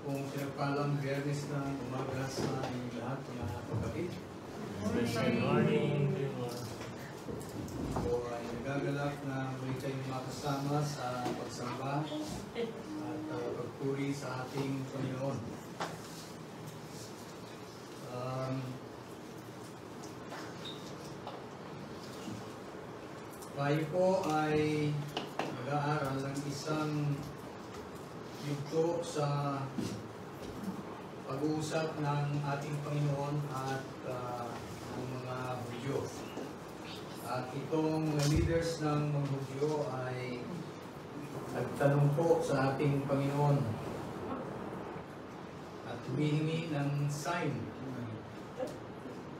Kung pinagpalang biyernes ng umaga sa inyong lahat mga kapatid. Good morning. So ay nagagalak na muli kayong makasama sa pagsamba at pagpuri sa ating Panginoon. Tayo po ay mag-aaral ng isang yugto sa pag-uusap ng ating Panginoon at ng mga Hudyo. At itong leaders ng mga Hudyo ay nagtanong po sa ating Panginoon at humihingi ng sign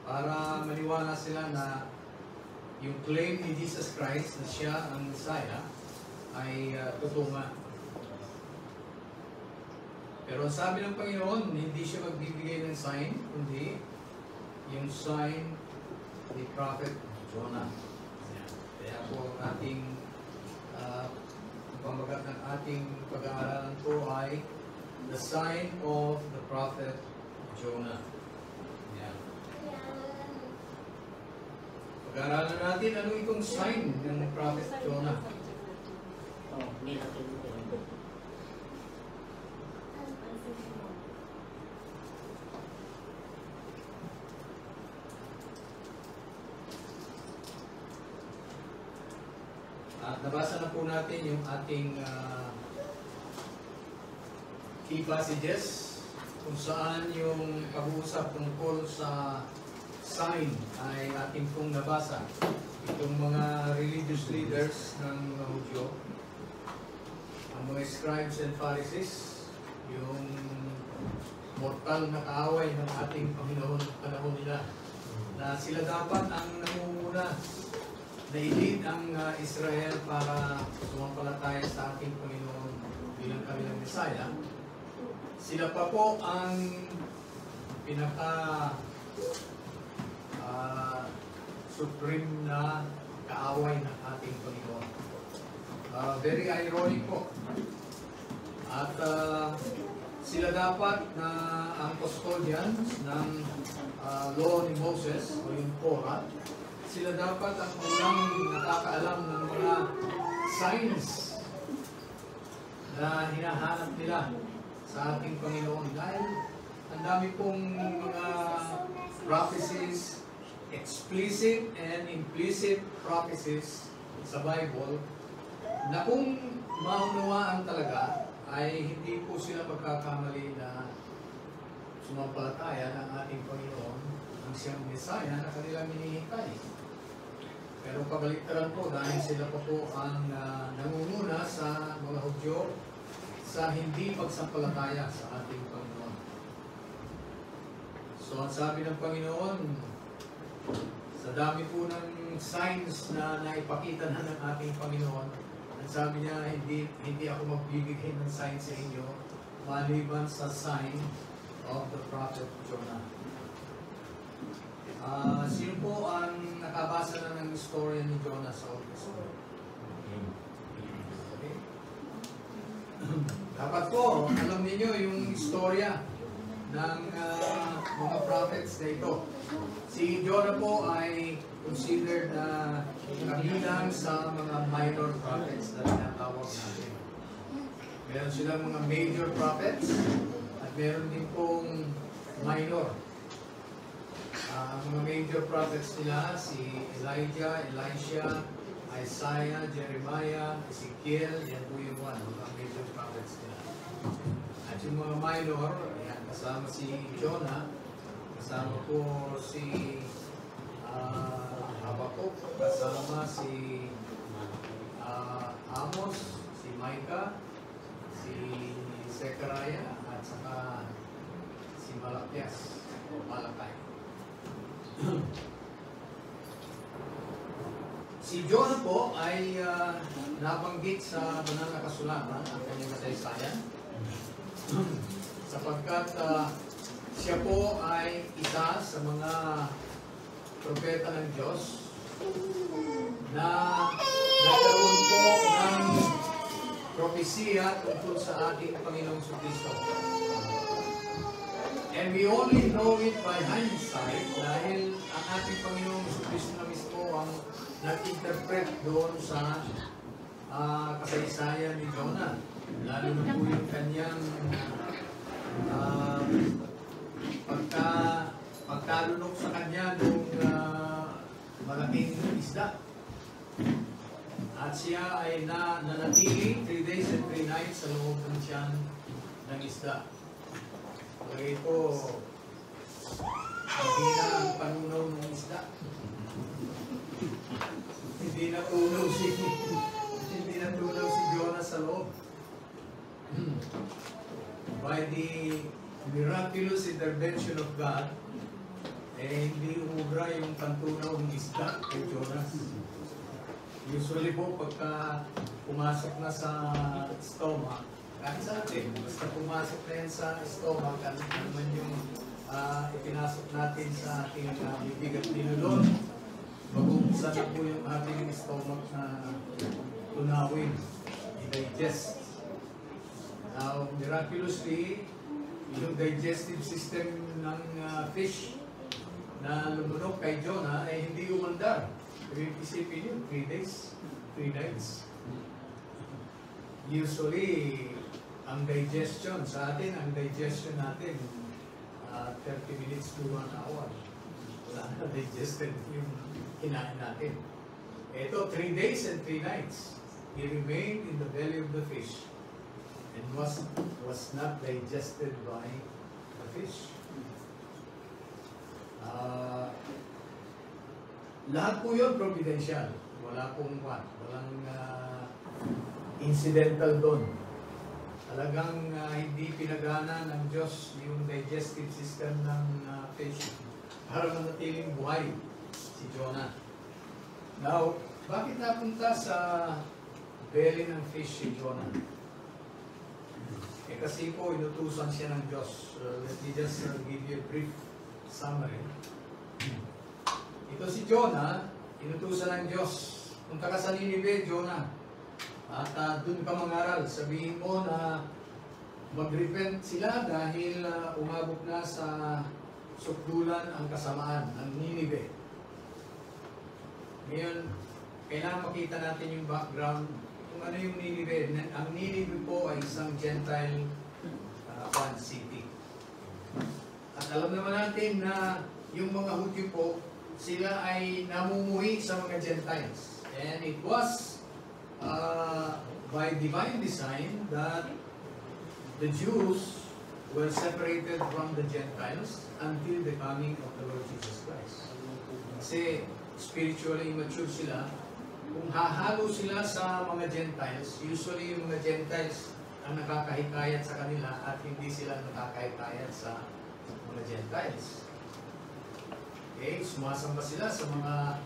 para maniwala sila na yung claim ni Jesus Christ na siya ang Messiah ay totoo nga. Pero sabi ng Panginoon, hindi siya magbibigay ng sign, kundi yung sign ni Prophet Jonah. Kaya po ang ating pamagat ng ating pag-aaralan po ay the sign of the Prophet Jonah. Yan. Pag-aaralan natin ano itong sign ng Prophet Jonah. At nabasa na po natin yung ating key passages kung saan yung pag-uusap tungkol sa sign ay ating pong nabasa. Itong mga religious leaders ng mga Hudyo, ang mga scribes and Pharisees, yung mortal na kaaway ng ating Panginoon panahon nila, na sila dapat ang namumuna na i-lead ang Israel para sumampalataya sa ating Panginoon bilang kanilang Messiah. Sila pa po ang pinaka supreme na kaaway ng ating Panginoon. Very ironic po. At sila dapat na ang custodians ng law ni Moses o yung Torah. Sila dapat ang unang nakakaalam ng mga signs na hinahanap nila sa ating Panginoon. Dahil ang dami pong mga prophecies, explicit and implicit prophecies sa Bible, na kung maunawaan talaga, ay hindi po sila magkakamali na sumampalataya ng ating Panginoon ang siyang Messiah na kanilang hinihintay. Pero kabaliktaran po dahil sila pa po ang nangunguna sa mga Hudyo sa hindi pagsampalataya sa ating Panginoon. So ang sabi ng Panginoon, sa dami po ng signs na naipakita na ng ating Panginoon, ang sabi niya, hindi ako magbibigay ng sign sa inyo maliban sa sign of the Prophet Jonah. Sino po ang nakabasa na ng istorya ni Jonah sa Old Testament? Okay. Dapat po, alam niyo yung istorya ng mga prophets na ito. Si Jonah po ay considered na kabilang sa mga minor prophets na tinatawag natin. Meron silang mga major prophets at meron din pong minor. Ang mga major prophets nila, si Elijah, Elisha, Isaiah, Jeremiah, Ezekiel, yan po yung mga major prophets nila. At yung mga minor, yan, kasama si Jonah, kasama po si Habakkuk, kasama si Amos, si Micah, si Zechariah, at saka si Malakias, o Malakay. Si Jonah po ay nabanggit sa banal na kasulatan ang kanyang kasaysayan sapagkat siya po ay isa sa mga propeta ng Diyos na nagkaroon po ng propesiya tungkol sa ating Panginoong Kristo. And we only know it by hindsight dahil ang ating Panginoong Kristo na mismo ang nag-interpret doon sa kasaysayan ni Jonah. Lalo na po yung kanyang pagkalunok sa kanya ng malaking isda. At siya ay nanatili 3 days and 3 nights sa loob ng tiyan ng isda. Kaya ito, hindi na ang panunaw ng isda. Hindi na tunaw si Jonah sa loob. By the miraculous intervention of God, hindi umubra yung pantunaw ng isda kay Jonas. Usually po, pagka pumasok na sa stomach, kahit sa atin, basta pumasok na yan sa stomach, ano naman yung ipinasok natin sa ating bibig at nilulon, mag-umpisa na po yung ating stomach na tunawin, i-digest. Now, miraculously, yung digestive system ng fish na lumunok kay Jonah ay hindi umandar. Isipin yun, 3 days, 3 nights. Usually, ang digestion sa atin, ang digestion natin, 30 minutes to 1 hour. Wala na digested yung kinain natin. Ito, 3 days and 3 nights. He remained in the belly of the fish and was not digested by the fish. Lahat po yun providential. Wala pong walang incidental doon. Talagang hindi pinagana ng Diyos yung digestive system ng fish para manatiling buhay si Jonah. Now, bakit napunta sa belly ng fish si Jonah? Kasi po inutusan siya ng Diyos. Let me just give you a brief summary. Ito si Jonah, inutusan ng Diyos. Punta ka sa Ninive, Jonah. At dun ka mangaral. Sabihin mo na mag-repent sila dahil umabot na sa sukdulan ang kasamaan ng Ninive. Ngayon, kailangan makita natin yung background kung ano yung Ninive. Ang Ninive po ay isang Gentile city. At alam naman natin na yung mga Hudyo po, sila ay namumuhi sa mga Gentiles. And it was by divine design that the Jews were separated from the Gentiles until the coming of the Lord Jesus Christ. Kasi spiritually immature sila. Kung hahalo sila sa mga Gentiles, usually yung mga Gentiles ang nakakahikayat sa kanila at hindi sila nakakahikayat sa mga Gentiles. Okay, sumasamba sila sa mga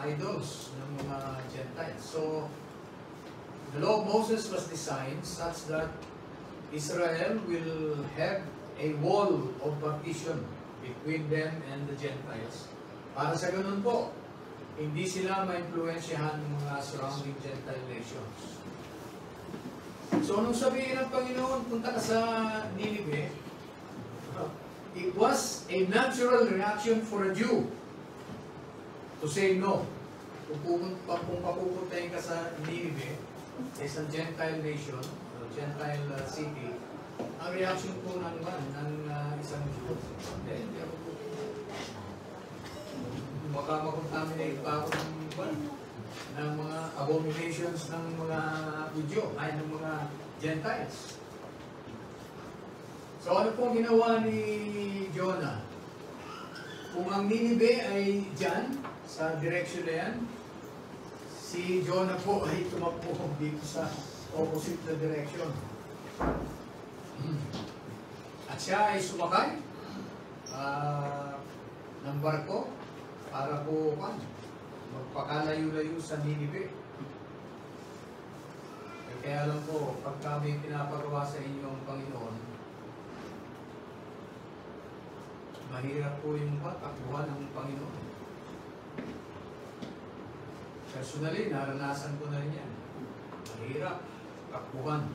idols ng mga Gentiles. So, the law of Moses was designed such that Israel will have a wall of partition between them and the Gentiles. Para sa ganun po, hindi sila ma-influensyahan ng mga surrounding Gentile nations. So, nung sabihin ng Panginoon, punta ka sa Ninive, it was a natural reaction for a Jew to say no. Kung papupuntahin ka sa Ninive, isang Gentile nation, Gentile city, ang reaction po ng isang Jew, hindi ako po. Baka makontaminate pa ako ng mga abominations ng mga Hudyo, ay ng mga Gentiles. So ano pong ginawa ni Jonah? Kung ang Ninive ay dyan, sa direction na yan, si Jonah po ay tumakbo dito sa opposite na direction. At siya ay sumakay ng barko para po magpakalayo-layo sa Ninive. Kaya lang po, pag kami pinapagawa sa inyo ang Panginoon, mahirap po yung takbuhan ng Panginoon. Personally, naranasan ko na rin yan. Mahirap takbuhan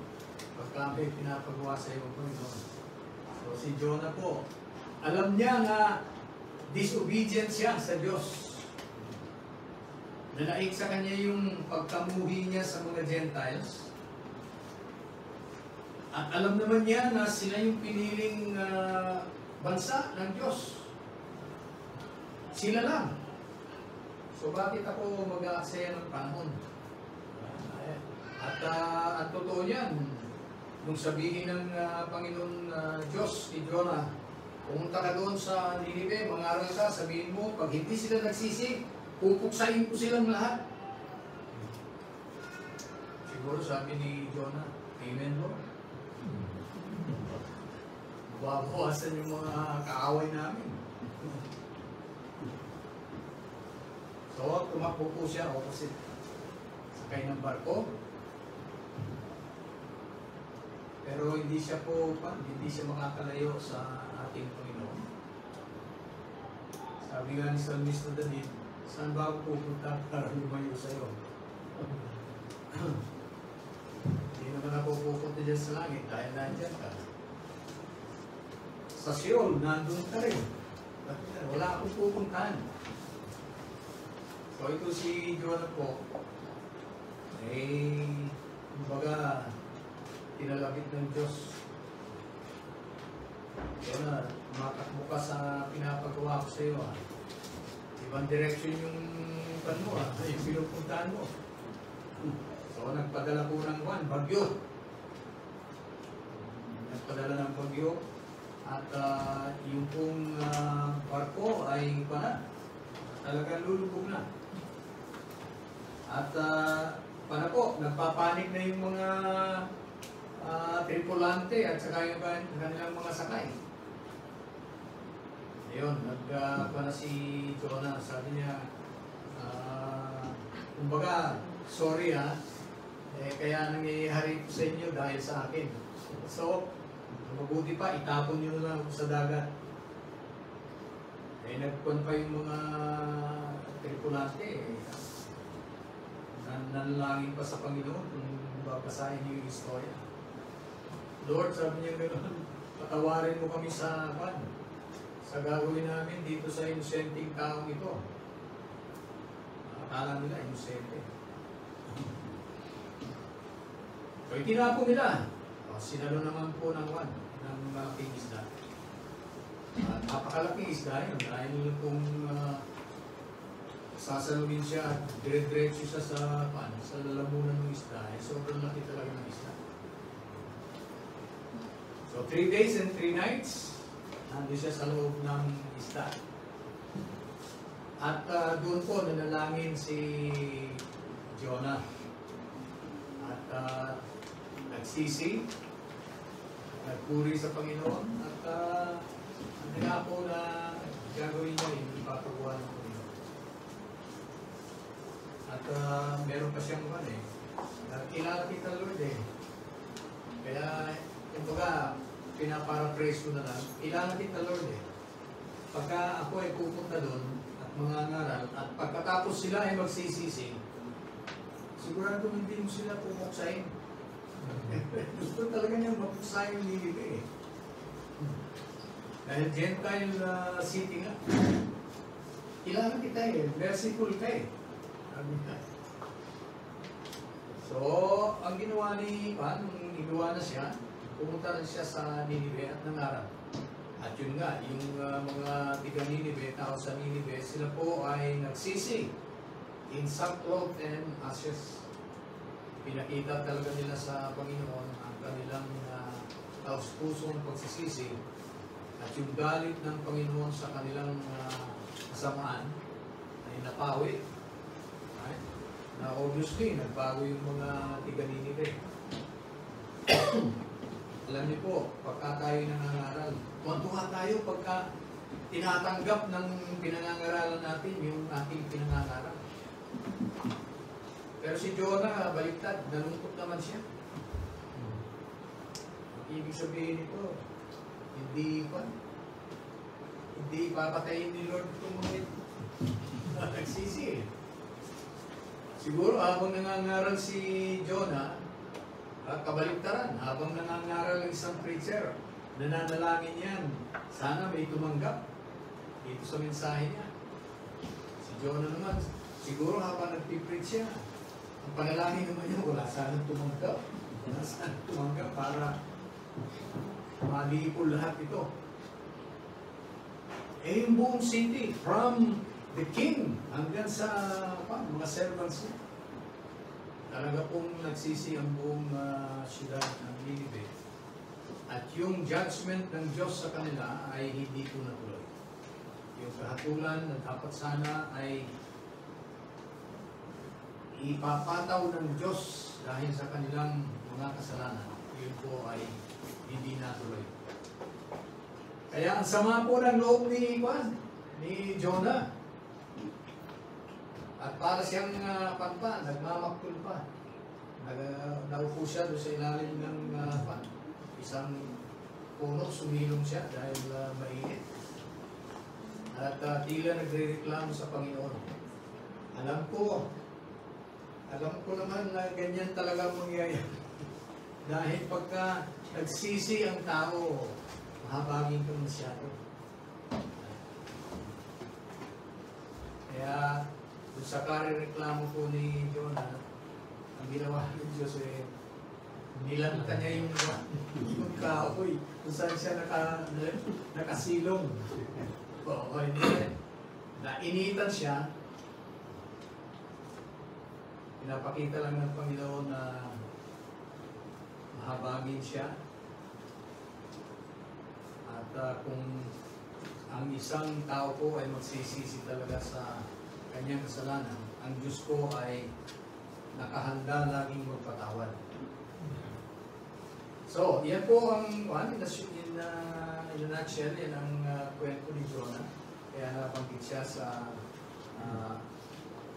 pag kami pinapagawa sa iyo ang Panginoon. So si Jonah po, alam niya na disobedient siya sa Diyos. Nalaig sa kanya yung pagkamuhi niya sa mga Gentiles. At alam naman niya na sila yung piniling bansa ng Diyos. Sila lang. So bakit ako mag-aaksaya ng panahon? At ang totoo niyan, nung sabihin ng Panginoon Diyos ni Jonah, pumunta ka doon sa Ninive, mangaral ka, sabihin mo, pag hindi sila nagsisi, pupuksain ko silang lahat. Siguro sabi ni Jonah, Amen Lord. Babawasan yung mga kaaway namin. So, tumakbo po siya opposite. Sakay ng barko. Pero hindi siya makakalayo sa ating Panginoon. Sabi nga ni Salmista David, saan ba ako pupunta para lumayo sa'yo? Hindi naman ako pupunta dyan sa langit dahil nandyan ka. Sa Seoul, nandun ka rin. Wala akong pupuntahan. So ito si Jonah po, kumbaga, tinalabit ng Diyos. Jonah, matakbo ka sa pinapagawa ko sa iyo. Ibang direction yung mo, yung pinupuntahan mo. So nagpadala po ng bagyo. Nagpadala ng bagyo. At yung pong barko ay talagang lulubog na. At nagpapanik na yung mga tripulante at saka yung kanilang mga sakay. Ayun, nagpana si Jonah, sabi niya, kumbaga, sorry kaya nangyayari ito sa inyo dahil sa akin. So, mabuti pa, itapon nyo na lang sa dagat. Nagpun pa yung mga tripulante. Nanalangin pa sa Panginoon kung babasahin niyo yung istorya. Lord, sabi niya gano'n, patawarin mo kami sa gagawin namin dito sa inosenteng taong ito. Akala nila, inosente. So, itinapon nila. Sinalo naman po ng malaking isda. Napakalaking isda yun. Dahil kung sasalumin siya at dire-diretso siya sa lalamunan ng isda, sobrang laki talaga ng isda. So 3 days and 3 nights, nandun siya sa loob ng isda. At doon po nanalangin si Jonah. At nagsisi, nagpuri sa Panginoon, at ang nila po na gagawin niya yung ipapagawa ng Panginoon. At meron pa siyang kilala kita Lord Kaya, kumbaga, pinaparaphrase ko na lang, kilala kita Lord Pagka ako ay pupunta doon at mangangaral, at pagkatapos sila ay magsisisi, sigurado hindi mo sila pumuksain. Gusto talaga niyang mapuksain yung Ninive Dahil Gentile city nga. Kilala kita merciful ka So, ang ginawa ni nung igawa na siya, pumunta na siya sa Ninive at nangarap. At yun nga, yung mga tiga-Ninive, tao sa Ninive, sila po ay nagsisi in sackcloth and ashes. Pinakita talaga nila sa Panginoon ang kanilang taos-pusong pagsisisi at yung galit ng Panginoon sa kanilang kasamaan ay napawi. Na obviously, nagbago yung mga tiga-Ninive. Alam niyo po, pagka tayo nangangaral, tuwa tayo pagka tinatanggap ng pinangangaralan natin yung ating pinangangaral. Pero si Jonah, baliktad, nalungkot naman siya. Ibig sabihin nito, hindi papatayin ni Lord itong mga nagsisi Siguro habang nangangaral si Jonah, kabaliktaran, habang nangangaral ng isang preacher, nananalangin yan. Sana may tumanggap dito sa mensahe niya. Si Jonah naman, siguro habang nagpipreach siya, ang panalangin naman niya, wala sana tumanggap. Wala sana tumanggap para malipol lahat ito. Eh yung buong city, from the king hanggang sa mga servants niya, talaga pong nagsisi ang buong siyudad ng Nineveh. At yung judgment ng Diyos sa kanila ay hindi ko natuloy. Yung kahatulan na dapat sana ay ipapataw ng Diyos dahil sa kanilang mga kasalanan, yun po ay hindi natuloy. Kaya ang sama po ng loob ni Jonah. At para siyang nagmamaktol pa. Naupo siya doon sa ilalim ng isang puno, sumilong siya dahil mainit. At tila nagre-reklamo sa Panginoon. Alam ko naman na ganyan talaga mangyayari. Dahil pagka nagsisi ang tao, mahabagin ka masyado. Kaya, doon sa kare-reklamo po ni Jonah, ang ginawa ng Diyos nilanta niya yung kahoy kung saan siya nakasilong. Oo, nainitan siya. Pinapakita lang ng Panginoon na mahabagin siya. At kung ang isang tao po ay magsisisi talaga sa kanyang kasalanan, ang Diyos po ay nakahanda laging magpatawad. So, yan po ang in a nutshell, yan ang kwento ni Jonah. Kaya nabanggit siya sa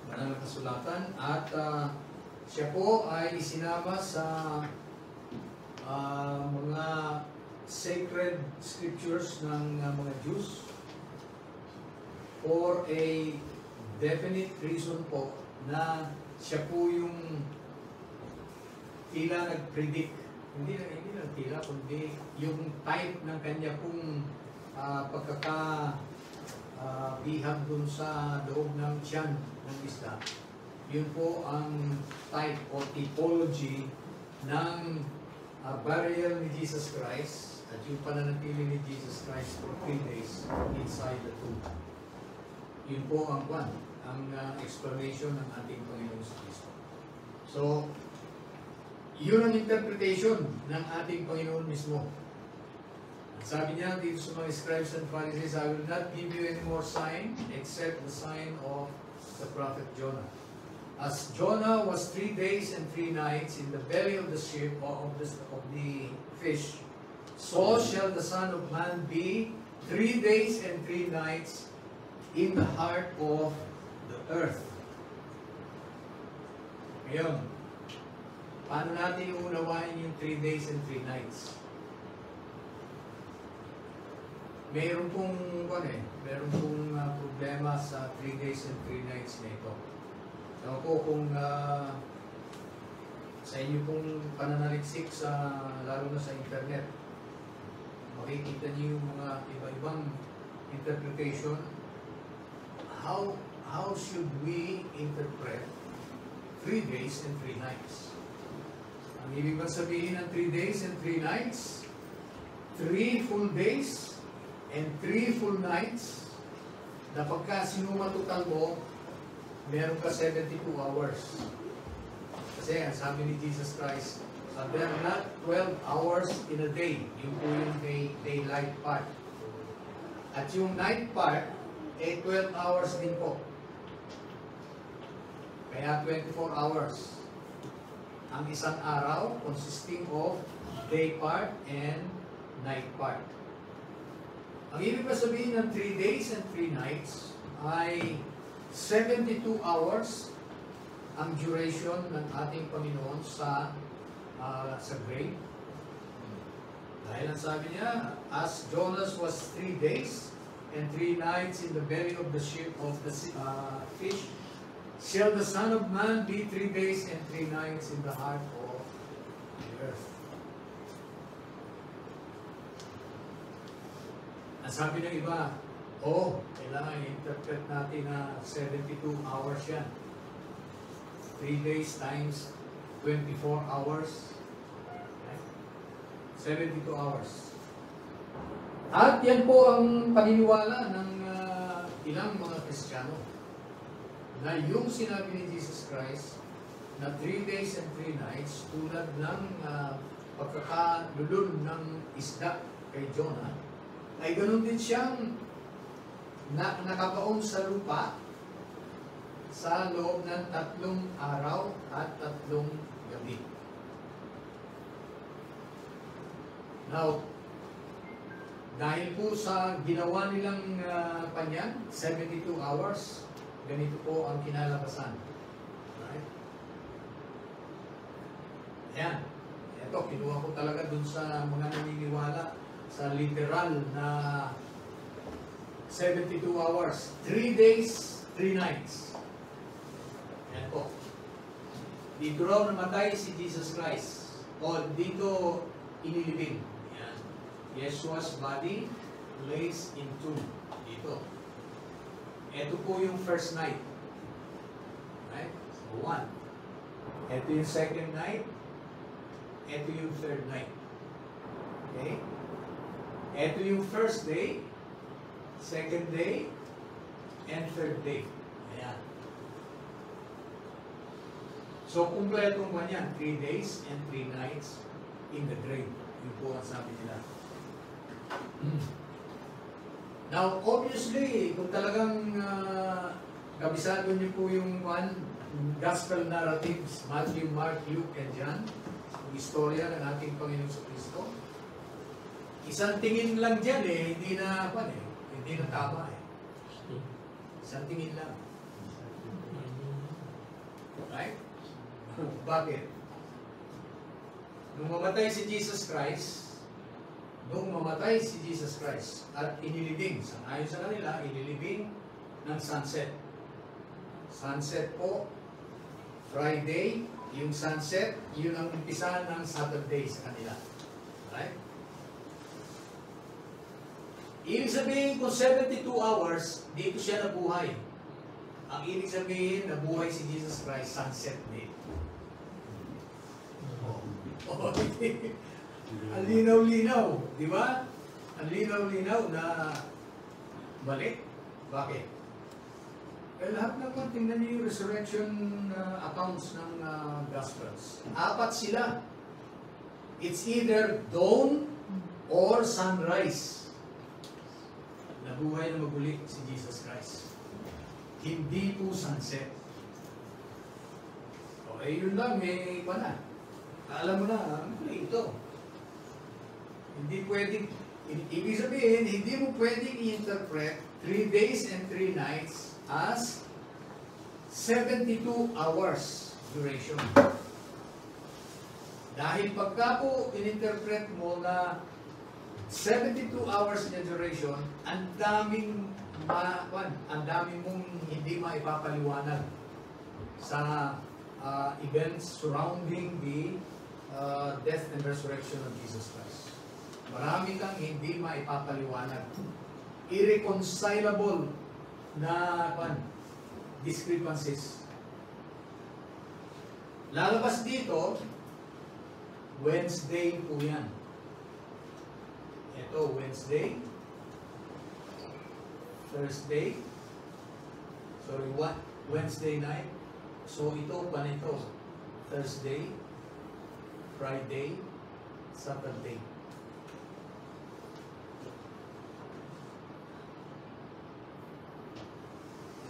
banal na kasulatan. At siya po ay isinama sa mga sacred scriptures ng mga Jews for a definite reason po na siya po yung tila nag-predict. Hindi lang tila, kundi yung type ng kanya pong pagkakabihag dun sa loob ng tiyan ng isda. Yun po ang type o typology ng burial ni Jesus Christ at yung pananatili ni Jesus Christ for 3 days inside the tomb. Yun po ang explanation ng ating Panginoon sa Kristo. So, yun ang interpretation ng ating Panginoon mismo. At sabi niya dito sa mga scribes and Pharisees, I will not give you any more sign except the sign of the prophet Jonah. As Jonah was 3 days and 3 nights in the belly of the ship of the fish, so shall the Son of Man be 3 days and 3 nights in the heart of the earth. Ngayon, paano natin uunawain yung 3 days and 3 nights? Meron pong problema sa 3 days and 3 nights na ito. Ewan po kung sa inyo pong pananaliksik lalo na sa internet, makikita niyo yung mga iba-ibang interpretation. How should we interpret 3 days and 3 nights? Ang ibig bang sabihin ng 3 days and 3 nights? 3 full days and 3 full nights na pagka sinumatotal mo, meron ka 72 hours. Kasi sabi ni Jesus Christ, there are not 12 hours in a day. Yung po yung daylight part. At yung night part, 12 hours din po. Kaya 24 hours. Ang isang araw consisting of day part and night part. Ang ibig ba sabihin ng 3 days and 3 nights ay 72 hours ang duration ng ating Panginoon sa grave. Dahil ang sabi niya, as Jonas was 3 days and 3 nights in the belly of the ship of the fish, shall the Son of Man be 3 days and 3 nights in the heart of the earth. Ang sabi ng iba, kailangan i-interpret natin na 72 hours yan. 3 days times 24 hours. 72 hours. At yan po ang paniniwala ng ilang mga Kristiyano na yung sinabi ni Jesus Christ na 3 days and 3 nights tulad ng pagkakalulun ng isda kay Jonah ay ganun din siyang nakabaon sa lupa sa loob ng 3 araw at 3 gabi. Now, dahil po sa ginawa nilang panyan, 72 hours, ganito po ang kinalabasan. Right? Ayan. Ito, kinuha ko talaga dun sa mga naniniwala sa literal na 72 hours. 3 days, 3 nights. Ayan po. Dito raw namatay si Jesus Christ. O dito inilibing. Ayan. Yeshua's body lays in tomb. Dito. Ito po yung first night. Right? So 1. Ito yung second night. Ito yung third night. Okay? Ito yung first day, second day, and third day. Ayan. So, kumpletong ba yan? 3 days and 3 nights in the grave. Yun po ang sabi nila. Now, obviously, kung talagang kabisado niyo po yung gospel narratives, Matthew, Mark, Luke, and John, yung istorya ng ating Panginoon sa Kristo, isang tingin lang dyan hindi na tama Isang tingin lang. Right? Bakit? Nung mamatay si Jesus Christ at inilibing, ayon sa kanila, inilibing ng sunset. Sunset po, Friday, yung sunset, yun ang umpisa ng Saturday sa kanila. Right? Ibig sabihin, kung 72 hours, dito siya nabuhay. Ang ibig sabihin, nabuhay si Jesus Christ, sunset day. Ang linaw-linaw, di ba? Ang linaw-linaw na balik. Bakit? Lahat naman, tingnan niyo yung resurrection accounts ng Gospels. 4 sila. It's either dawn or sunrise. Nabuhay na maguli si Jesus Christ. Hindi po sunset. Okay, yun lang, may iba na. Alam mo na, ito. Hindi pwedeng, ibig sabihin, hindi mo pwedeng i-interpret 3 days and 3 nights as 72 hours duration. Dahil pagka po in-interpret mo na 72 hours na duration, ang daming mong hindi maipapaliwanag sa events surrounding the death and resurrection of Jesus Christ. Marami kang hindi maipapaliwanag. Irreconcilable na discrepancies. Lalabas dito, Wednesday po yan. Ito, Wednesday, Thursday, Wednesday night. So ito, panito, Thursday, Friday, Saturday.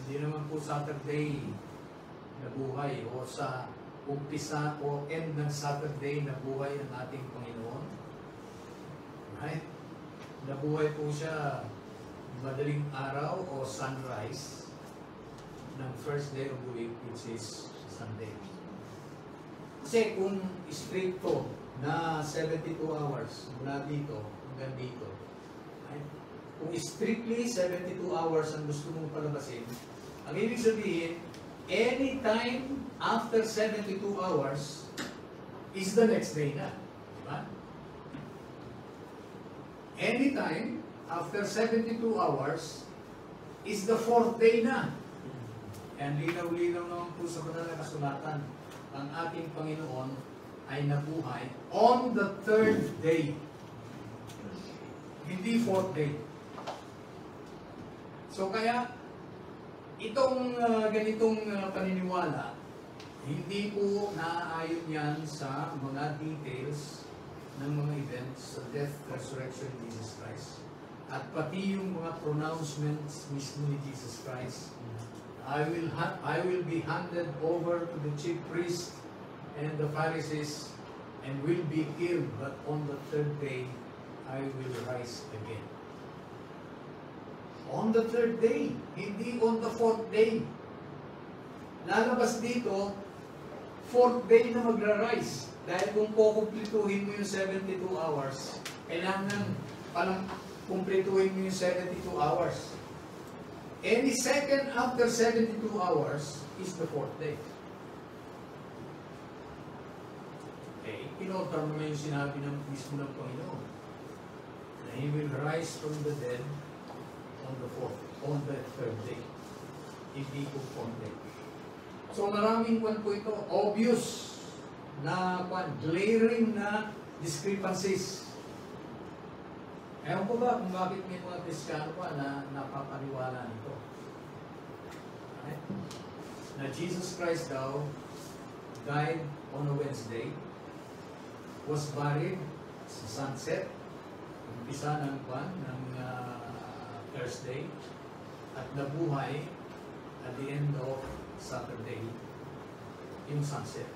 Hindi naman po Saturday nabuhay o sa umpisa o end ng Saturday nabuhay ang ating Panginoon. Right? Nabuhay po siya madaling araw o sunrise ng first day of the week, which is Sunday. Kasi kung stricto na 72 hours mula dito hanggang dito, right? Kung strictly 72 hours ang gusto mong palabasin, ang ibig sabihin, anytime after 72 hours is the next day na. Diba? Anytime after 72 hours, is the fourth day na. And linaw-linaw naman po sa banal na kasulatan, ang ating Panginoon ay nabuhay on the third day. Hindi fourth day. So kaya, itong ganitong paniniwala, hindi po naaayon yan sa mga details ng mga events sa death, resurrection of Jesus Christ. At pati yung mga pronouncements mismo ni Jesus Christ. I will be handed over to the chief priest and the Pharisees and will be killed, but on the third day I will rise again. On the third day, hindi on the fourth day. Lalabas dito, fourth day na magra-rise. Dahil kung kukumplituhin mo yung 72 hours, kailangan palang kumplituhin mo yung 72 hours. Any second after 72 hours is the fourth day. Eh, pinotar mo yung sinabi ng mismo ng Panginoon na He will rise from the dead on the third day. Hindi po fourth day. So maraming kwan po ito, obvious na kwan, glaring na discrepancies. Ewan ko ba kung bakit may mga Kristiyano pa na napapaniwala nito? Okay? Na Jesus Christ daw died on a Wednesday, was buried sa sunset, umpisa ng kwan, ng Thursday, at nabuhay at the end of Saturday, yung sunset.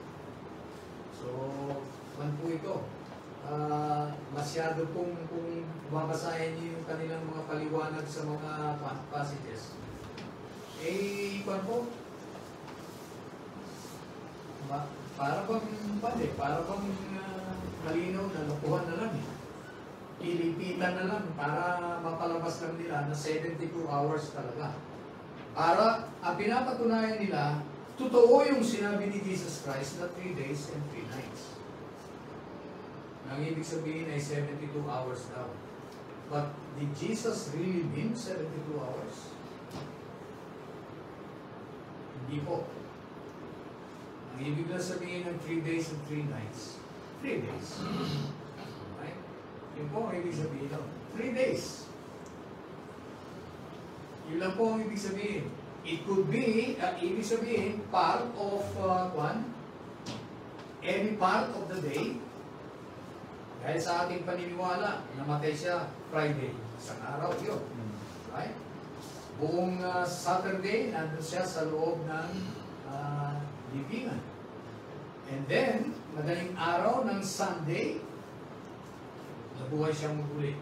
So, man po ito. Masyado kung babasahin niyo yung kanilang mga paliwanag sa mga passages. Eh, kwan po, para bang malinaw na nakuha na lang eh. Pilipitan na lang para mapalabas lang nila na 72 hours talaga. Para ang pinapatunayan nila, totoo yung sinabi ni Jesus Christ na 3 days and 3 nights. Ang ibig sabihin ay 72 hours daw. But did Jesus really mean 72 hours? Hindi po. Ang ibig na sabihin ng 3 days and 3 nights, 3 days. Right? Yun po ang ibig sabihin daw. 3 days. Yun lang po ang ibig sabihin. It could be, ibig sabihin, part of any part of the day. Dahil sa ating paniniwala, namatay siya Friday. Isang araw yun. Right? Buong Saturday, nandun siya sa loob ng libingan. And then, madaling araw ng Sunday, nabuhay siyang muli.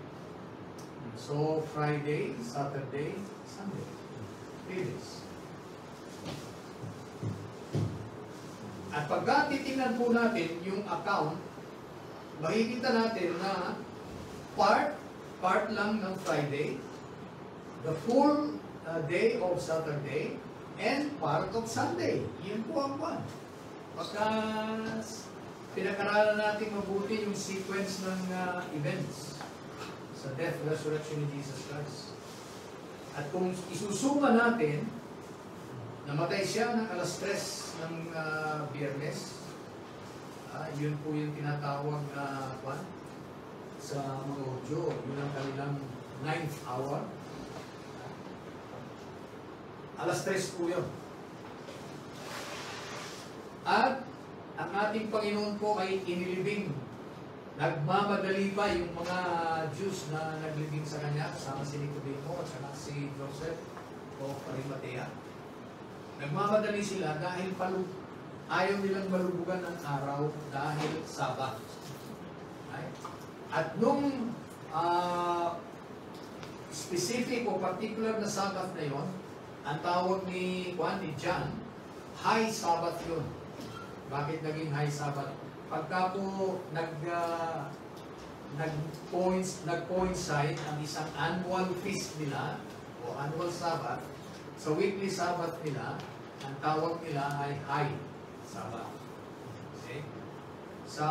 So, Friday, Saturday, Sunday. 3 days. At pagka titingnan po natin yung account, makikita natin na part lang ng Friday, the full day of Saturday, and part of Sunday. Yun po ang one. Pagka pinag-aralan natin mabuti yung sequence ng events sa death, resurrection ni Jesus Christ. At kung isusuma natin, namatay siya ng alas 3 ng Biyernes. Yun po yung tinatawag na sa mga Hudyo, yun ang kanilang 9th hour. Alas 3 po yun. At ang ating Panginoon po ay inilibing. Nagmamadali pa yung mga Jews na naglibing sa kanya, kasama si Nicodemo at saka si Joseph o Arimatea. Nagmamadali sila dahil ayaw nilang malubugan ng araw dahil Sabat. Right? At nung specific o particular na Sabat na yon, ang tawag ni John, High Sabbath yun. Bakit naging High Sabbath? Pagka po nag-coincide ang isang annual feast nila o annual Sabbath, sa weekly Sabbath nila, ang tawag nila ay High Sabbath. Okay? Sa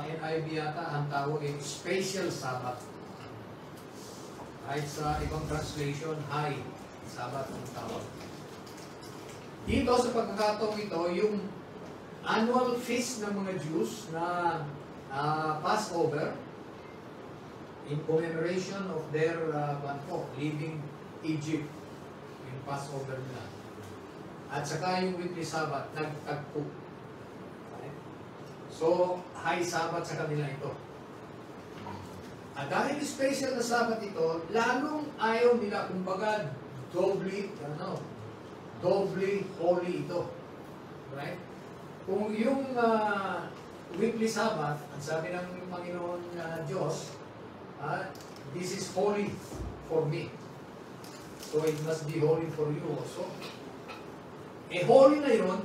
NIV yata, ang tawag ay Special Sabbath. Kahit sa ibang translation, High Sabbath ang tawag. Dito sa pagkakataong ito, yung annual feast ng mga Jews na Passover, in commemoration of their leaving Egypt, yung Passover nila. At saka yung weekly Sabbath, nagtagpo. Okay? So, high Sabbath sa kanila ito. At dahil special na Sabbath ito, lalong ayaw nila, kumbaga, doubly holy ito. Right? Kung yung weekly Sabbath, ang sabi ng Panginoon Diyos, this is holy for me. So it must be holy for you also. Holy na yun,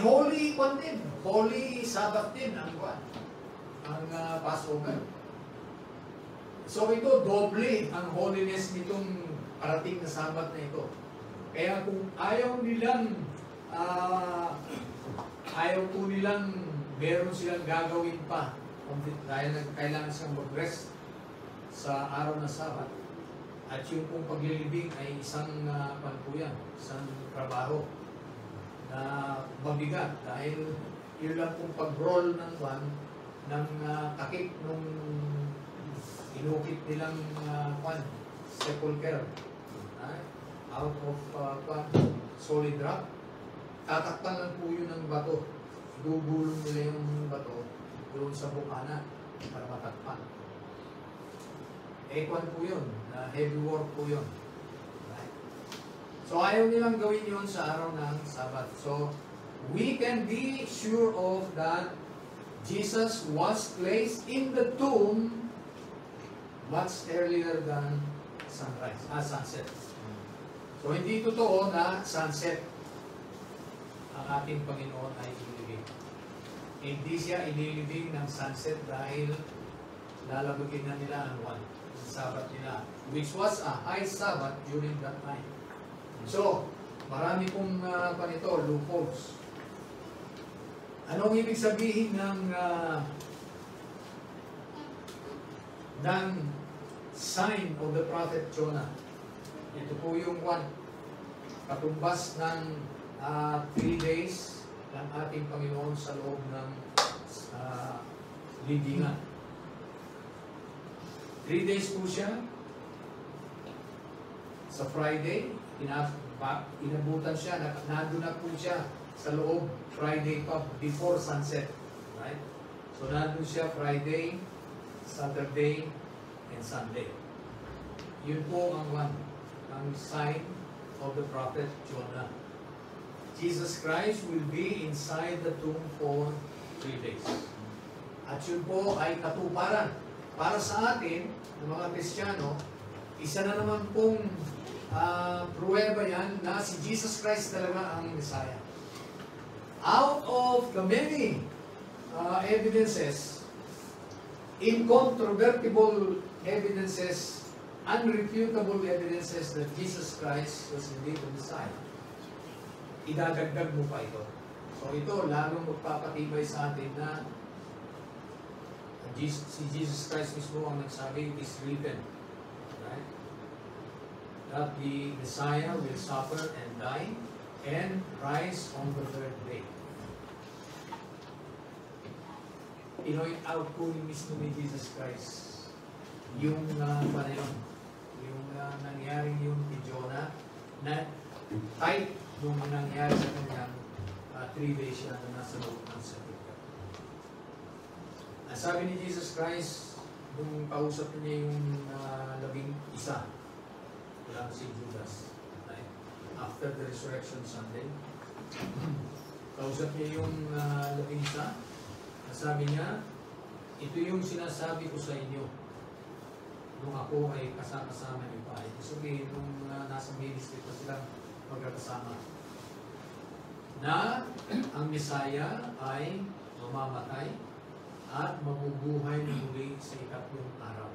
holy one din. Holy Sabbath din ang Passover. So ito, doble ang holiness nitong parating na Sabbath na ito. Kaya kung ayaw po nilang meron silang gagawin pa dahil kailangan silang mag-rest sa araw na Sabbath. At yung pong paglilibing ay isang isang trabaho na mabigat dahil yun lang pong pag-roll ng takip nung inukit nilang sepulcher out of solid rock. Tatakpan lang po yun ng bato. Gugulong nila yung bato doon sa bukana para matakpan. Po yun. Heavy work po yun. Right? So ayaw nilang gawin yun sa araw ng Sabbath. So we can be sure of that Jesus was placed in the tomb much earlier than sunset. So hindi totoo na sunset ang ating Panginoon ay inilibing. Hindi siya inilibing ng sunset dahil lalabagin na nila ang Sabbath nila, which was a high Sabbath during that time. So, marami pong loopholes. Anong ibig sabihin ng sign of the prophet Jonah? Ito po yung katumbas ng 3 days ng ating Panginoon sa loob ng libingan. 3 days po siya. Sa Friday, inabutan siya, nandun na po siya sa loob Friday pa before sunset. Right? So nandun siya Friday, Saturday, and Sunday. Yun po ang sign of the prophet Jonah. Jesus Christ will be inside the tomb for 3 days. At yun po ay katuparan. Para sa atin, ng mga Kristiyano, isa na naman pong pruweba yan na si Jesus Christ talaga ang Messiah. Out of the many evidences, incontrovertible evidences, unrefutable evidences that Jesus Christ was indeed the Messiah, idadagdag mo pa ito. So ito, lalong magpapatibay sa atin na si Jesus Christ mismo ang nagsabi, it is written, right? That the Messiah will suffer and die and rise on the 3rd day. Pinoy out po mismo ni Jesus Christ yung panahon, yung nangyaring yung kay Jonah na type nung nangyari sa kanyang 3 days siya na nasa loob ng sepulchre. Ang sabi ni Jesus Christ nung kausap niya yung 11, wala si Judas, right? After the Resurrection Sunday, kausap niya yung 11, sabi niya, ito yung sinasabi ko sa inyo nung ako ay kasama-sama niyo pa. Ito sabihin, nung nasa ministry pa sila magkakasama, na ang Messiah ay mamamatay at mabubuhay na muli sa ikatlong araw.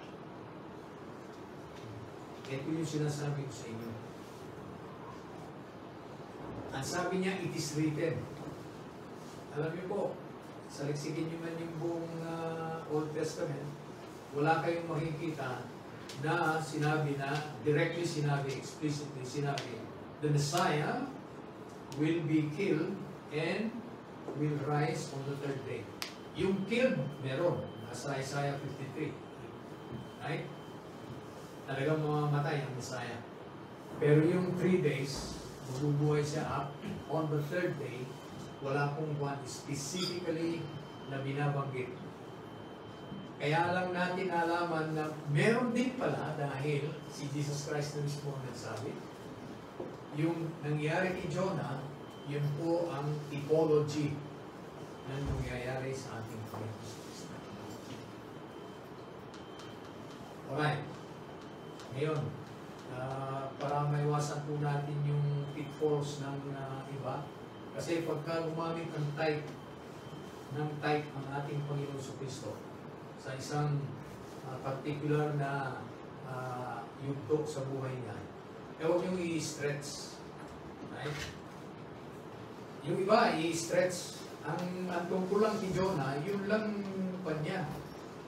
Ito yung sinasabi ko sa inyo. Ang sabi niya, it is written. Alam niyo po, saliksikin niyo man yung buong Old Testament, wala kayong makikita na sinabi na, directly sinabi, explicitly sinabi, the Messiah will be killed and will rise on the third day. Yung killed, meron. Nasa Isaiah 53. Right? Talagang mamamatay ang Messiah. Pero yung 3 days, mabubuhay siya up. On the third day, wala pong one specifically na binabanggit. Kaya lang natin alaman na meron din pala dahil si Jesus Christ na mismo ang nagsabi. Yung nangyari kay Jonah, yun po ang typology ng nangyayari sa ating Panginoon. Alright. Ngayon, para maiwasan po natin yung pitfalls ng iba, kasi pagka gumamit ng type ang ating Panginoon sa Kristo sa isang particular na yugto sa buhay niya, huwag niyong i-stretch. Right? Yung iba, i-stretch. Ang tungkol lang kay Jonah, yun lang pa niya.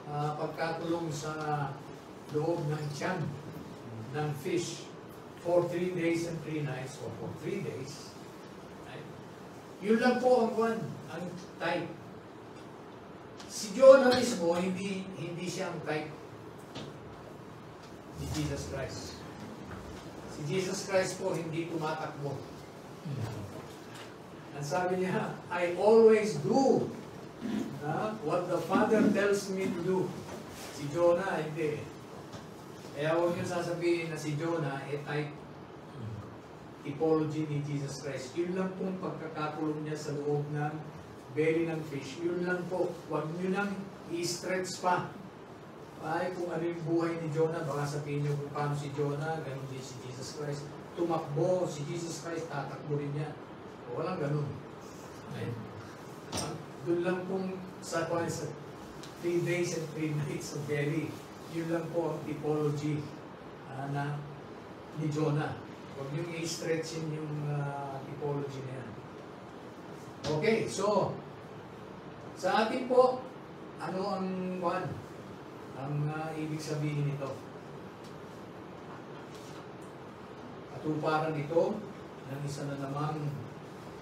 Pagkatulong sa loob ng tiyan ng fish for 3 days and 3 nights or for 3 days. Right? Yun lang po ang type. Si Jonah mismo, hindi siya ang type ni Jesus Christ. Si Jesus Christ po hindi tumatakbo. Ang sabi niya, I always do what the Father tells me to do. Si Jonah, hindi. Kaya huwag niyo sasabihin na si Jonah type typology ni Jesus Christ. Yun lang pong pagkakakulong niya sa loob ng belly ng fish. Yun lang po. Huwag niyo nang i-stretch pa. Ay, kung ano yung buhay ni Jonah, baka sabihin niyo kung paano si Jonah, ganun din si Jesus Christ. Tumakbo si Jesus Christ, tatakbo rin niya. Walang ganun. Right? Doon lang pong sa 3 days and 3 nights of belly. Yun lang po ang typology na ni Jonah. Huwag niyong i-stretchin yung typology na yan. Okay, so sa atin po, ano ang ibig sabihin nito? Katuparan ito ng isa na namang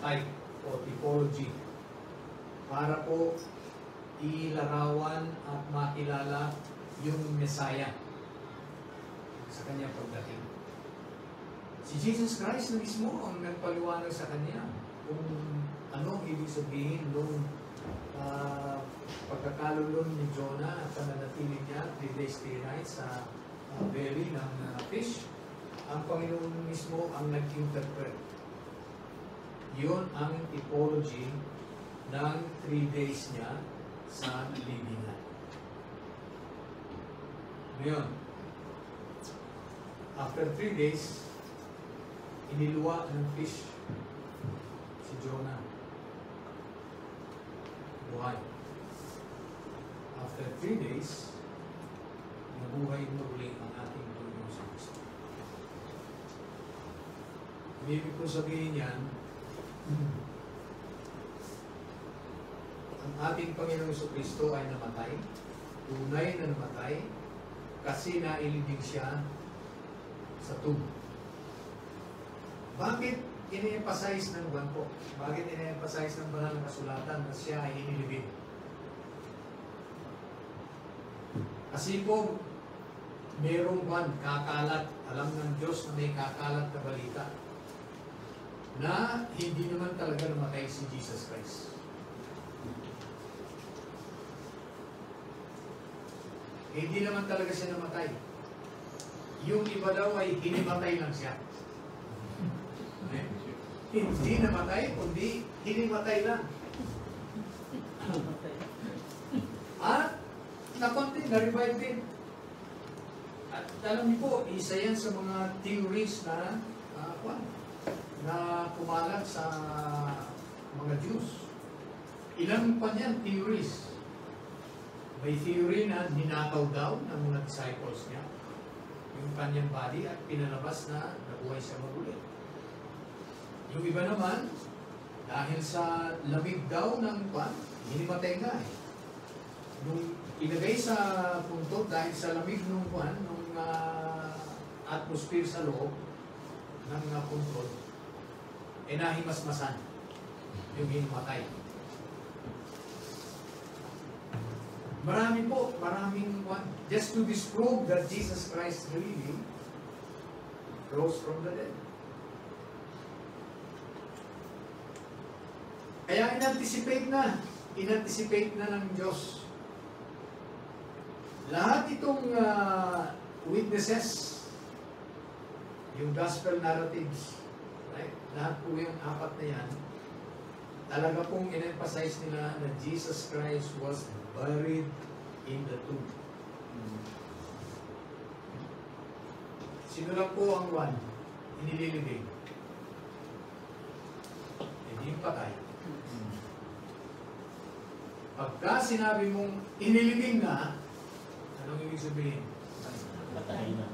type o typology para po ilarawan at makilala yung Messiah sa kanyang pagdating. Si Jesus Christ na mismo ang nagpaliwanag sa kanya kung ano ang ibig sabihin nung pagkakalulong ni Jonah at pananatili niya 3 days, 3 nights sa belly ng fish. Ang Panginoon mismo ang nag-interpret. Yun ang typology ng 3 days niya sa libingan. Ngayon, after 3 days, iniluwa ng fish si Jonah. Buhay. After 3 days, nabuhay muli ang ating Panginoon sa Kristo. Ibig ko sabihin yan, ang ating Panginoon sa Kristo ay namatay, tunay na namatay, kasi nailibing siya sa tubo. Bakit ini-emphasize ng buwan po? Bakit ini-emphasize ng banal na kasulatan na siya ay inilibing? Kasi po, merong buwan, kakalat, alam ng Diyos na may kakalat na balita, na hindi naman talaga namatay si Jesus Christ. Hindi naman talaga siya namatay. Yung iba daw ay hinimatay lang siya. Hindi namatay, kundi hinimatay lang. At nakontin, na-revive din. At alam niyo po, isa yan sa mga theories na kumalat sa mga Jews. Ilang pa niyan theories. May theory na ninakaw daw ng mga disciples niya yung kanyang body at pinalabas na nabuhay siya maguli. Yung iba naman, dahil sa lamig daw ng kwan, hinimatay nga eh. Nung ilagay sa punto, dahil sa lamig ng kwan, nung atmosphere sa loob ng puntod, nahimasmasan yung hinamatay. Maraming one. Just to disprove that Jesus Christ really rose from the dead. Kaya inanticipate na ng Diyos. Lahat itong witnesses, yung gospel narratives, right? Lahat po yung apat na yan, talaga pong in-emphasize nila na Jesus Christ was buried in the tomb. Sino lang po ang one? Inililibing. Hindi yung patay. Pagka sinabi mong inilibing na, anong ibig sabihin? Patay na.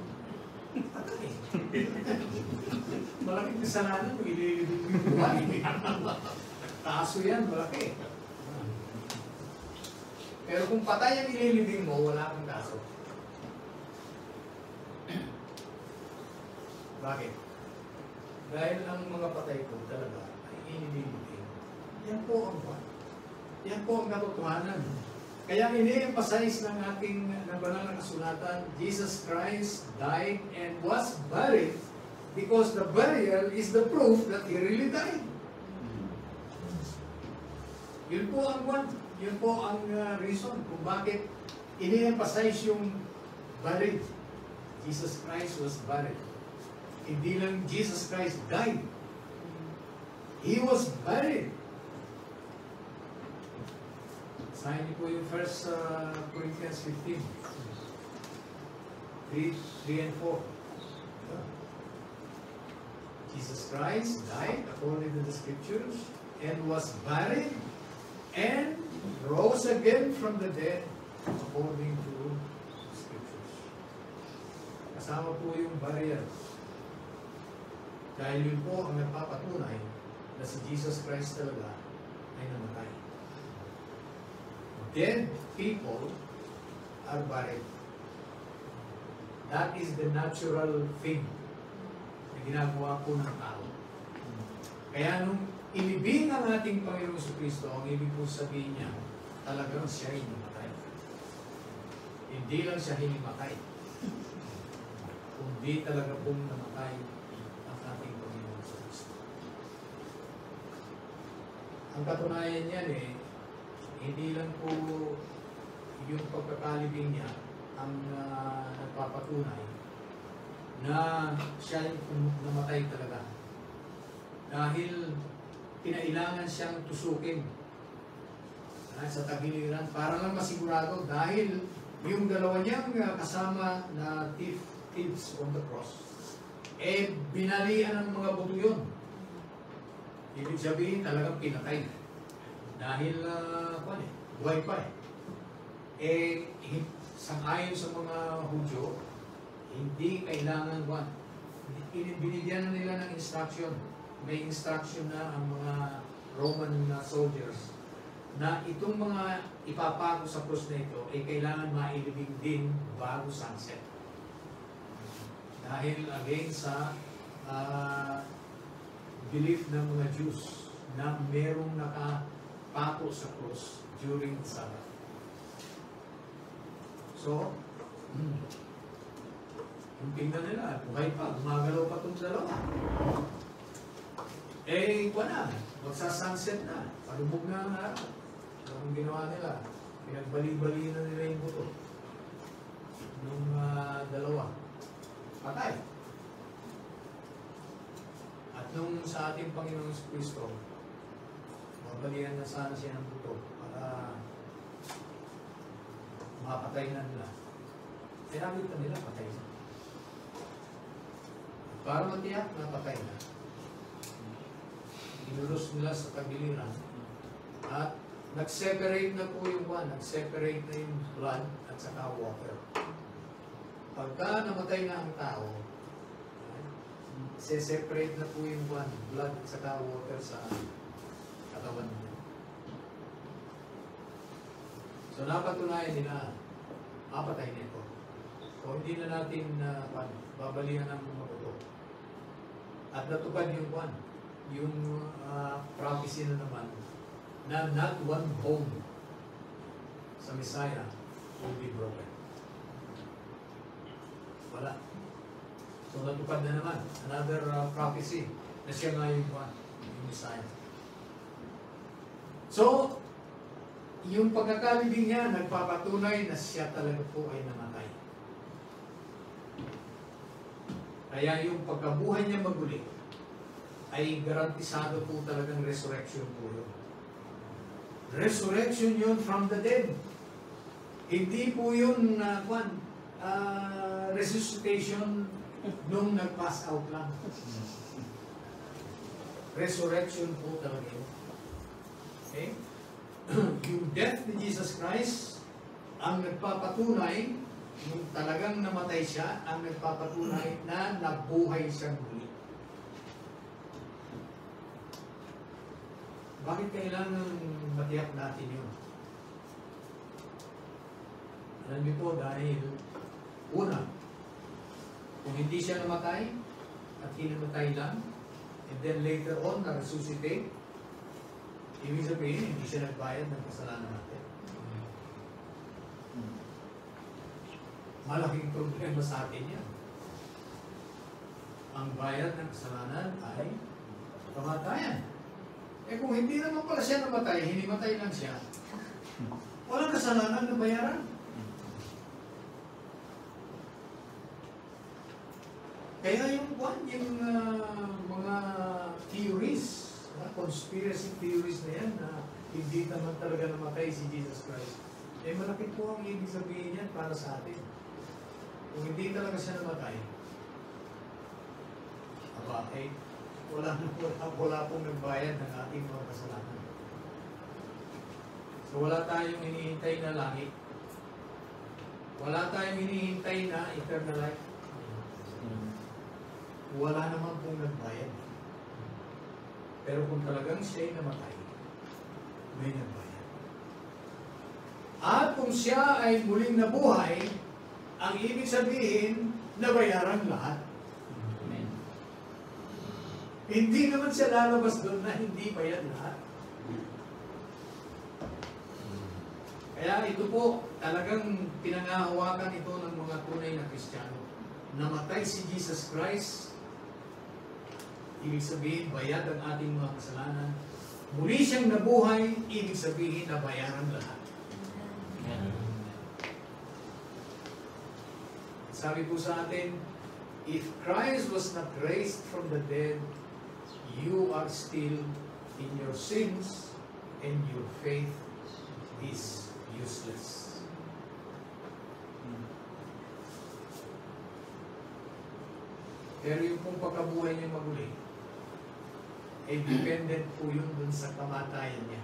Patay. Malaking kasalanan mo, inilibing mo yung buhay. Kaso yan, malaki. Pero kung patay ang inilibing mo, wala kang kaso. Bakit? Dahil ang mga patay ko talaga ay inilibing. Yan po ang one. Yan po ang katotohanan. Kaya ini-emphasize ng ating banal na kasulatan, Jesus Christ died and was buried because the burial is the proof that He really died. Yun po ang one. Yun po ang reason kung bakit ini-emphasize yung buried. Jesus Christ was buried. Hindi lang Jesus Christ died. He was buried. Sahin niyo po yung 1 Corinthians 15. 3 and 4. Jesus Christ died according to the scriptures and was buried and rose again from the dead according to the scriptures. Kasama po yung burial. Dahil yun po ang nagpapatunay na si Jesus Christ talaga ay namatay. Dead people are buried. That is the natural thing na ginagawa po ng tao. Kaya nung inibing ang ating Panginoong Jesucristo, ang ibig po sabihin niya, talagang siya ay namatay. Hindi lang siya hinimatay, kundi talaga pong namatay ang ating Panginoong Jesucristo. Ang katunayan niyan hindi lang po yung pagkakalibing niya ang nagpapatunay na siya namatay talaga. Dahil kinailangan siyang tusukin sa tagiliran para lang masigurado dahil yung dalawa niyang kasama na thieves on the cross binalian ng mga buto yun. Ibig sabihin talagang pinatay. Dahil, buhay pa sangayon sa mga Hudyo, hindi kailangan binigyan na nila ng instruction. May instruction na ang mga Roman soldiers na itong mga ipapako sa krus na ito ay kailangan mailibing din bago sunset. Dahil again sa belief ng mga Jews na merong nakapako sa krus during the Sabbath. So, yung tingnan nila, buhay pa, gumagalaw pa itong dalawa. Magsasunset na, palubog na ang araw. So, ang ginawa nila, pinagbali-bali na nila yung buto nung dalawa. Patay. At nung sa ating Panginoong Kristo, mabalihan na sana siya ng buto para mapatay na nila. Sinabit na nila, patay na. Para matiyak na patay na, inulos nila sa tagiliran at nag-separate na po yung nag-separate na yung blood at saka water. Pagka namatay na ang tao, se-separate na po yung blood at saka water sa katawan niya. So napatunayan nila, mapatay nito. So hindi na natin babalihan ng mga buto. At natupad yung yung prophecy na naman na not one bone sa Messiah will be broken. Wala. So natupad na naman. Another prophecy na siya nga yung Messiah. So, yung pagkakalibing niya nagpapatunay na siya talaga po ay namatay. Kaya yung pagkabuhay niya maguli ay garantisado po talagang resurrection po yun. Resurrection yun from the dead. Hindi po yun resuscitation nung nag-pass out lang. Resurrection po talaga yun. Okay? Yung death ni Jesus Christ ang nagpapatunay, yung talagang namatay siya, ang nagpapatunay na nabuhay siya muli. Bakit kailangan matiyak natin yun? Alam niyo po, dahil una, kung hindi siya namatay at hinamatay lang, and then later on, na-resuscitate, ibig sabihin, hindi siya nagbayad ng kasalanan natin. Malaking problema sa atin yan. Ang bayad ng kasalanan ay kamatayan. Eh kung hindi naman pala siya namatay, hinimatay lang siya, walang kasalanan na bayaran. Kaya yung mga theories, conspiracy theories na yan, na hindi naman talaga namatay si Jesus Christ, eh malaki po ang ibig sabihin yan para sa atin. Kung hindi talaga siya namatay, wala pong nagbayad ng ating mga kasalanan. So wala tayong hinihintay na langit. Wala tayong hinihintay na eternal life. Wala naman pong nagbayad. Pero kung talagang siya'y namatay, may nagbayad. At kung siya ay muling nabuhay, ang ibig sabihin, nabayaran lahat. Amen. Hindi naman siya lalabas doon na hindi bayad lahat. Kaya ito po, talagang pinangahawakan ito ng mga tunay na Kristiyano. Namatay si Jesus Christ, ibig sabihin, bayad ang ating mga kasalanan. Muli siyang nabuhay, ibig sabihin, nabayaran lahat. Sabi po sa atin, if Christ was not raised from the dead, you are still in your sins and your faith is useless. Pero yung pong pagkabuhay niya maguli, ay dependent po yun dun sa kamatayan niya.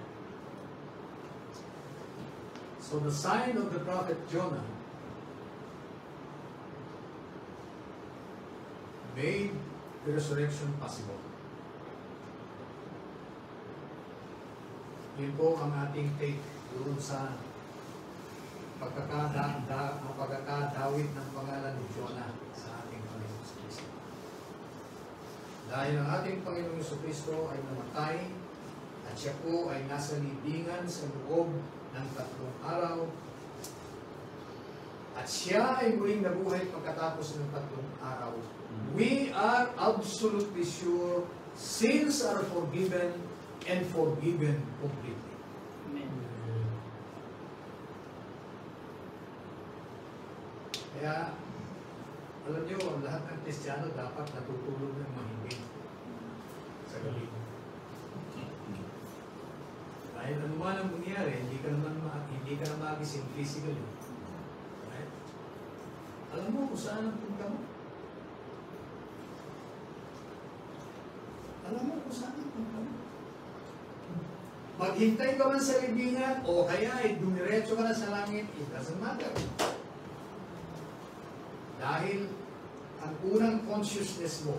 So the sign of the prophet Jonah made the resurrection possible. Yun po ang ating take doon sa pagkakadawit ng pangalan ni Jonah sa ating Panginoon Kristo. Dahil ang ating Panginoon Kristo ay namatay at siya po ay nasa libingan sa loob ng 3 araw at siya ay muling nabuhay pagkatapos ng 3 araw. We are absolutely sure sins are forgiven and forgiven completely. Amen. Kaya, alam nyo, lahat ng Kristiyano dapat natutulog ng mahimbing sa gabi. Dahil anuman ang mangyari, hindi ka na magising physically. Right? Alam mo kung saan ang punta mo? Alam mo kung saan ang punta mo? Maghintay ka man sa libingan o kaya ay dumiretso ka na sa langit, it doesn't matter. Dahil ang unang consciousness mo,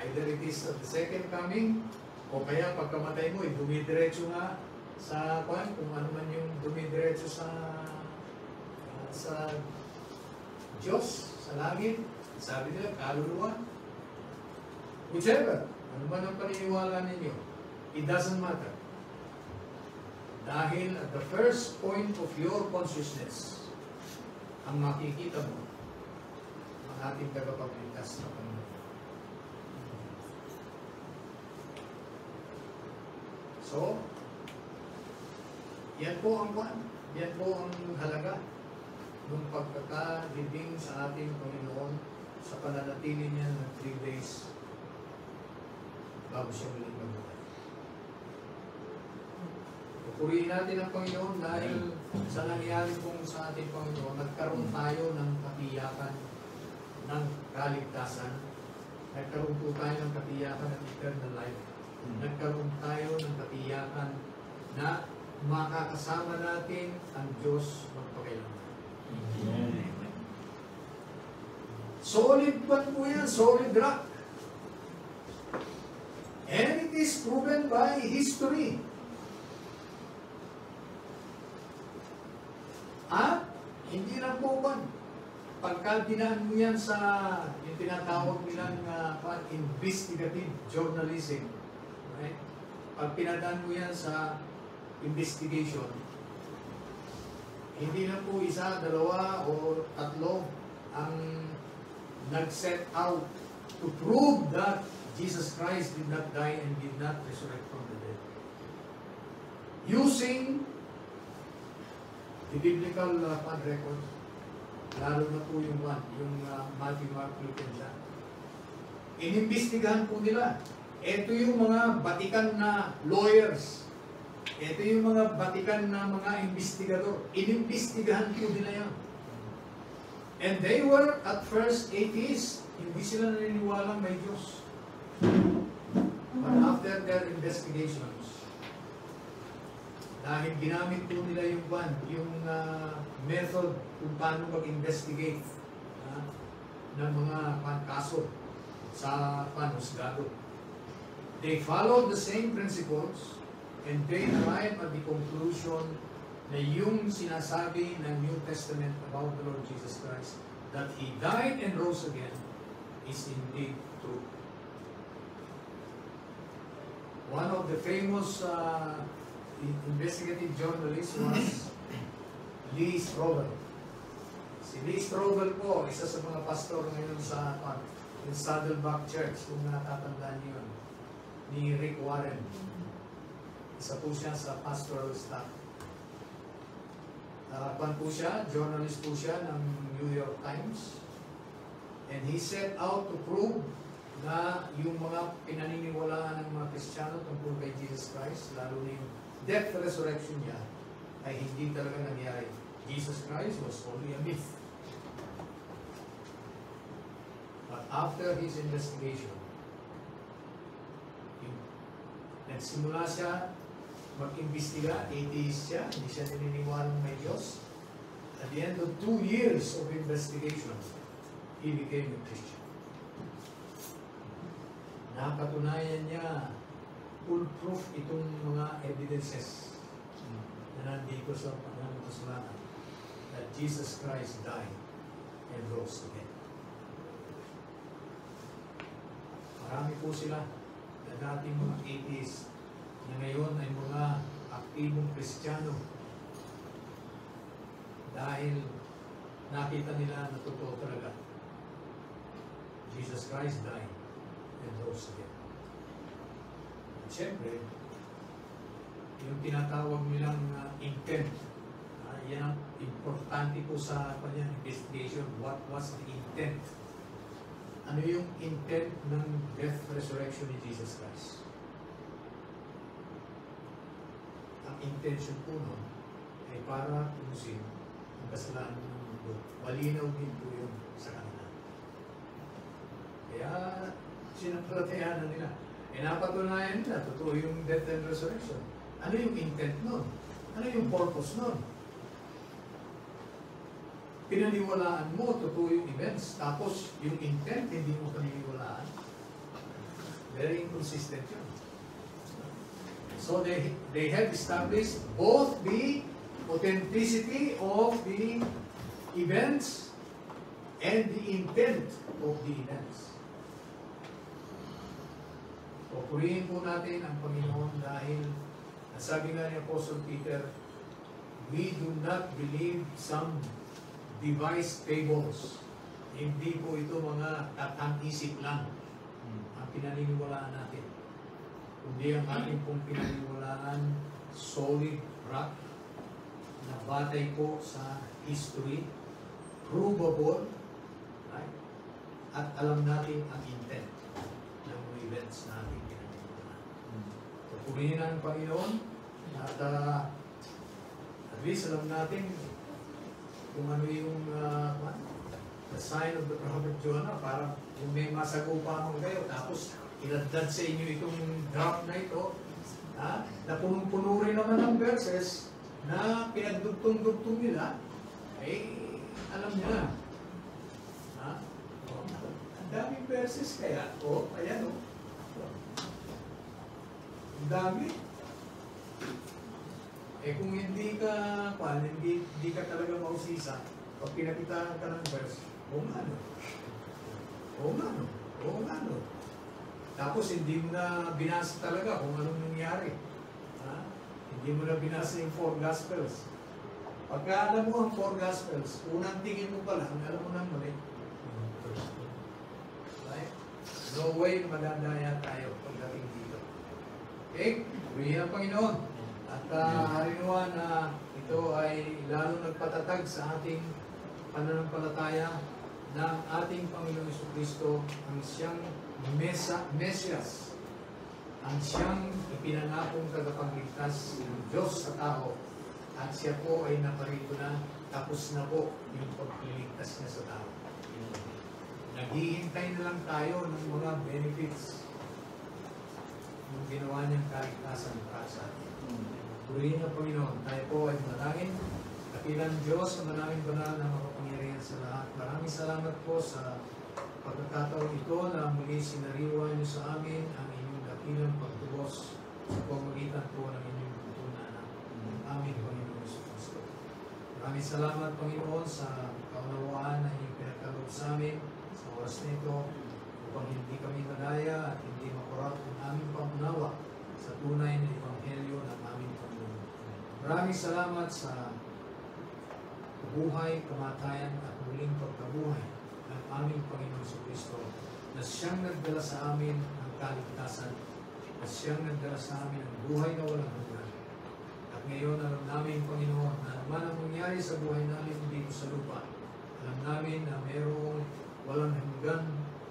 either it is at the second coming, o kaya pagkamatay mo, dumidiretso nga sa kung ano man yung dumidiretso sa Diyos sa langit, sabi nila, kaluluwa. Whichever, ano man ang paniniwala ninyo, it doesn't matter. Dahil at the first point of your consciousness, ang makikita mo, ang ating tagapagligtas na Panginoon. So, yan po ang halaga ng pagkakadibing sa ating Panginoon sa pananatili niya ng 3 days bago siya muling mabuhay. Pupurihin natin ang Panginoon dahil sa nangyari pong sa ating Panginoon, nagkaroon tayo ng katiyakan ng kaligtasan. Nagkaroon po tayo ng katiyakan ng eternal life. Nagkaroon tayo ng katiyakan na makakasama natin ang Diyos magpakailanman. Solid pa po yan, solid rock. And it is proven by history. At hindi lang po ba, pagka dinaan mo yan sa yung tinatawag nilang investigative journalism, right? Pag pinadaan mo yan sa investigation, hindi lang po isa, dalawa, o tatlo ang nag-set out to prove that Jesus Christ did not die and did not resurrect from the dead. Using the biblical record, lalo na po yung Matthew, Mark, Luke, and John. Inimbestigahan po nila. Ito yung mga batikan na lawyers. Ito yung mga batikan na mga investigador. Inimbestigahan po nila yan. And they were at first atheists. Hindi sila naniniwalang may Diyos. But after their investigations, dahil ginamit po nila yung method kung paano mag-investigate ng mga kaso sa panhusgado. They followed the same principles and they arrived at the conclusion na yung sinasabi ng New Testament about the Lord Jesus Christ, that He died and rose again, is indeed true. One of the famous investigative journalists was Lee Strobel. Si Lee Strobel po, isa sa mga pastor ngayon sa yung Saddleback Church, kung natatandaan niyo yun, ni Rick Warren. Isa po siya sa pastoral staff. Po siya, journalist po siya ng New York Times. And he set out to prove na yung mga pinaniniwalaan ng mga Kristiyano tungkol kay Jesus Christ, lalo na yung death resurrection niya, ay hindi talaga nangyari. Jesus Christ was only a myth. But after his investigation, nagsimula siya mag-imbestiga, atheist siya, hindi siya naniniwala ng may Diyos. At the end of 2 years of investigation, he became a Christian. Napatunayan niya foolproof itong mga evidences na nandito sa kasulatan that Jesus Christ died and rose again. Marami po sila na dating mga atheists na ngayon ay mga aktibong Kristiyano dahil nakita nila na totoo talaga Jesus Christ died and rose again. At syempre, yung tinatawag nilang intent, yan ang importante po sa kanyang investigation. What was the intent? Ano yung intent ng death resurrection ni Jesus Christ? Ang intention po nun ay para tubusin ang kasalanan ng mundo. Malinaw din po yun sa kanila. Kaya sinampalatayanan nila. E napatunayan nila, totoo yung death and resurrection. Ano yung intent nun? Ano yung purpose nun? Pinaniwalaan mo, totoo yung events, tapos yung intent, hindi mo paniniwalaan. Very inconsistent yun. So they have established both the authenticity of the events and the intent of the events. Pupurihin po natin ang Panginoon dahil nasabi nga ni Apostle Peter, we do not believe some devised fables. Hindi po ito mga tatang-isip lang ang pinaniniwalaan natin. Kundi ang ating pong pinaniniwalaan, solid rock, na batay po sa history, provable, right? At alam natin ang intent ng mga events na ating pinaniniwalaan. Pupurihin ang Panginoon at at least alam natin kung ano yung the sign of the prophet Jonah, para kung may masagupa mo kayo, tapos iladad sa inyo itong drop na ito, na punong-puno rin naman ng verses na pinagdugtong-dugtong nila, alam niyo na. Ang daming verses kaya, ayan o. Ang dami. Kung hindi ka talaga mausisa, pag pinakitaan ka ng verse, oo nga no. Tapos hindi mo na binasa talaga kung anong nangyari. Hindi mo na binasa yung 4 Gospels. Pagka alam mo ang 4 Gospels, unang tingin mo pa lang, alam mo nang mali. Right? No way madadaya tayo pagdating dito. Okay? Purihin ang Panginoon. At harinawa na ito ay lalo nagpatatag sa ating pananampalataya ng ating Panginoong Jesucristo, ang siyang Mesias, ang siyang ipinangakong tagapagligtas ng Diyos sa tao, at siya po ay naparito na, tapos na po yung pagliligtas niya sa tao. Naghihintay na lang tayo ng mga benefits ng ginawa niyang kaligtasan para sa atin. Purihin ang Panginoon. Tayo po ay manalangin. Dakilang Diyos, manalangin banal na makapangyarihan sa lahat. Maraming salamat po sa pagkakataon ito na muli sinariwa niyo sa amin ang inyong dakilang pagtubos sa pamagitan po ng inyong tutunan ng aming Panginoon Jesucristo. Maraming salamat, Panginoon, sa kaunawaan na inyong pinagkaloob sa amin sa oras na ito, upang hindi kami madaya at hindi makurap ang aming pangunawa sa tunay na Ebanghelyo ng aming Panginoon. Maraming salamat sa buhay, kamatayan at muling pagkabuhay ng aming Panginoon Jesucristo, na siyang nagdala sa amin ang kaligtasan, na siyang nagdala sa amin ang buhay na walang hanggan. At ngayon alam namin, Panginoon, na naman ang mangyari sa buhay namin dito sa lupa, alam namin na mayroong walang hanggan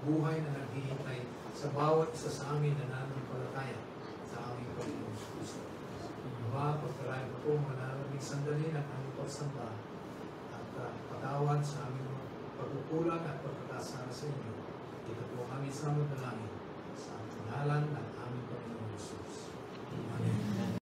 buhay na naghihintay sa bawat isa sa amin na nananampalataya sa aming Panginoon Jesucristo. Pagkalain po manalangin sandali ng aming pagsamba at patawad sa aming pagkukulang at pagkakasala sa inyo. Ito po ang aming samod na langit sa pangalan ng aming Panginoon Jesus.